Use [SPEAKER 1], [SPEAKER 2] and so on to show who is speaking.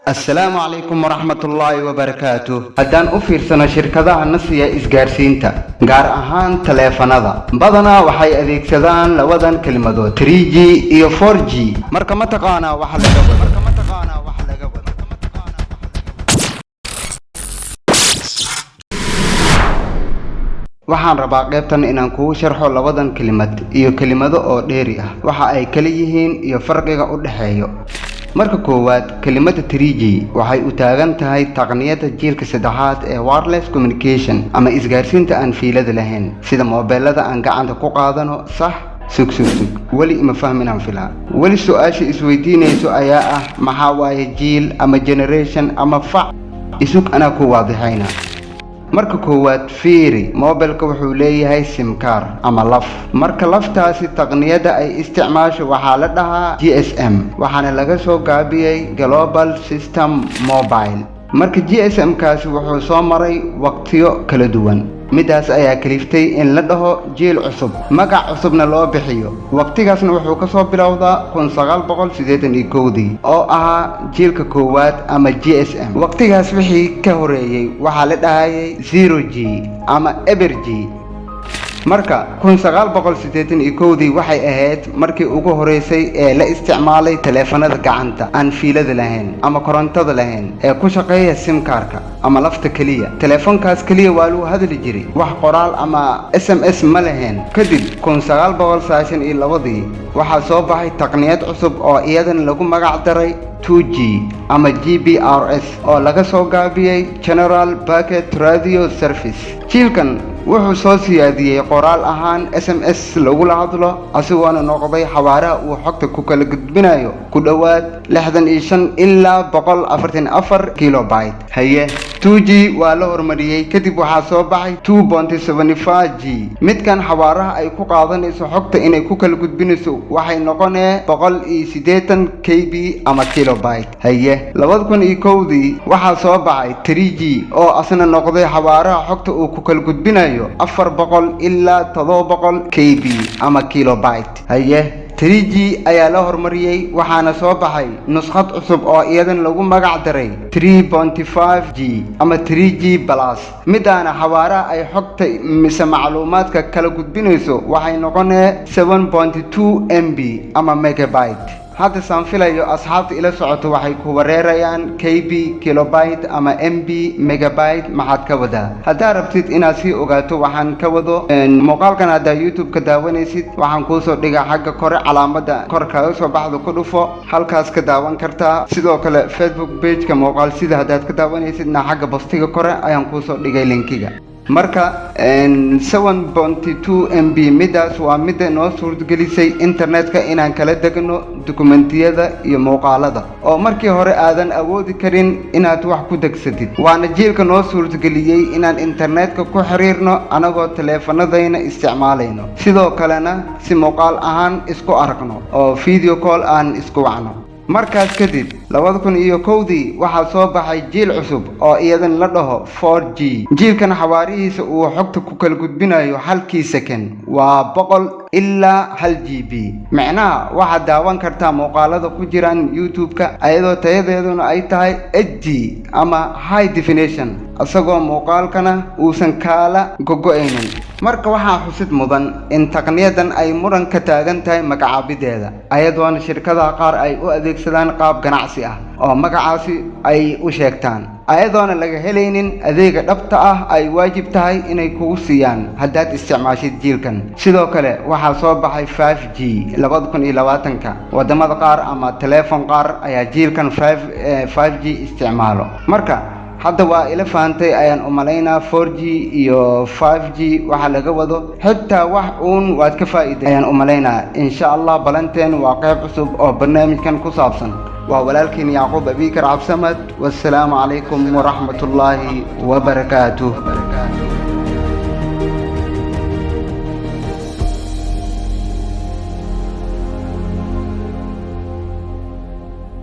[SPEAKER 1] السلام عليكم ورحمة الله وبركاته. هدان أفيرسنا شركة نسيا إسجارسينتا gaar ahaan taleefanada badanaa waxay adeegsadaan labadan kelmadood 3G iyo 4G marka ma taqaanaa waxa laga wado waxaan rabaa qaybtan inaan kugu sharxo labadan kelimad iyo kelimado oo dheeri ah waxa ay kala yihiin iyo farqiga u dhaxeeyo marka koowaad kelimada 3G waxay u taagan tahay taqniyada jiilka saddexaad ee wireless communication ama isgaarsiinta aan fiilada lahayn sida moobilada aan gacanta ku qaadano sax sug wali ma fahminaan filaa wali su'aasha isweydiinayso ayaa ah maxaa waaye jiil ama generation ama fac isug anaa ku waadixayna marka koowaad fiiri moobilka wuxuu leeyahay sim card ama laf marka laftaasi taqniyada ay isticmaasho waxaa la dhahaa GSM waxaana laga soo gaabiyay Global System Mobile marka GSM kaasi wuxuu soo maray waqtiyo kala duwan midaas ayaa kaliftay in la dhaho jiil cusub magac cusubna loo bixiyo waqtigaasna wuxuu ka soo bilowdaa 1981 oo ahaa jiilka koowaad ama GSM waqtigaas wixii ka horeeyay waxaa la dhahayay 0G ama EberG marka 1981 waxay ahayd markii ugu horeysay ee la isticmaalay taleefanada gacanta aan fiilada lahayn ama korontada lahayn ee ku shaqeeya sim card-ka ama lafta kaliya taleefankaas kaliya waa lagu hadli jiray wax qoraal ama SMS ma lahayn kadib 1992 waxaa soo baxay taqniyad cusub oo iyadan lagu magac daray 2G ama GPRS oo laga soo gaabiyay General Packet Radio Service jiilkan wuxuu soo siyaadiyay qoraal ahaan SMS lagu hadlo asigoona noqday xawaaraha uu xogta ku kala gudbinayo ku dhawaad 65 ilaa 144 kilobyte haye 2G waa la hormariyay kadib waxaa soo baxay 2.75G midkan xawaaraha ay ku qaadanayso xogta inay ku kala gudbinayso waxay noqonee 180 KB ama kilobyte haye 2001 waxaa soo baxay 3G oo asna noqday xawaaraha xogta uu ku kala gudbinayo 400 ilaa 700 KB ama kilobyte haye 3G ayaa la hormariyay waxaana soo baxay nuskhad cusub oo iyadan lagu magac daray 3.5G ama 3G plus midaana xawaaraha ay xogta mise macluumaadka kala gudbinayso waxay noqonee 7.2 MB ama megabyte hadda saan filayo asxaabta ila socoto waxay ku wareerayaan KB kilobyte ama MB megabyte maxaad ka wadaa haddaa rabtid inaad sii ogaato waxaan ka wado muuqaalkan haddaa YouTube ka daawanaysid waxaan kuu soo dhigaa xagga kore calaamada kor kaga soo baxdo ku dhufo halkaas ka daawan kartaa sidoo kale Facebook page-ka muuqaal sida haddaad ka daawanaysidna xagga postiga kore ayaan kuu soo dhigay linkiga marka 7.2 MB midaas waa midda noo suurtagelisay internetka inaan kala degno dukumentiyada iyo muuqaalada oo markii hore aadan awoodi karin inaad wax ku degsatid waana jiilka noo suurtageliyay inaan internetka ku xiriirno anagoo taleefanadayna isticmaalayno sidoo kalena si muuqaal ahaan isku aragno oo video call aan isku wacno markaas kadib 2001 waxaa soo baxay jiil cusub oo iyadan la dhaho 4G jiilkan xawaarihiisa uu xogta ku kala gudbinayo halkii second waa 100 ilaa 1 GB macnaha waxaad daawan kartaa muuqaalada ku jiraan YouTube-ka ayadoo tayadeeduna ay tahay HD ama high definition asagoo muuqaalkana uusan kaala gogo'aynin marka waxaa xusid mudan in taqniyadan ay muran ka taagan tahay magacaabideeda ayadoona shirkadaha qaar ay u adeegsadaan qaab ganacsi ah oo magacaasi ay u sheegtaan ayadoona laga helaynin adeega dhabta ah ay waajib tahay inay kugu siiyaan haddaad isticmaashid jiilkan sidoo kale waxaa soo baxay 5G 2020 wadamada qaar ama telefoon qaar ayaa jiilkan 5G isticmaalo marka hadda waa ila faantay ayaan u malaynaa 4G iyo 5G waxa laga wado xitaa wax uun waad ka faa'iiday ayaan u malaynaa insha Allah balanteen waa qayb cusub oo barnaamijkan ku saabsan waa walaalkiin Yacquub Abikar Cabsamad wassalaamu calaykum waraxmatullaahi wabarakaatuh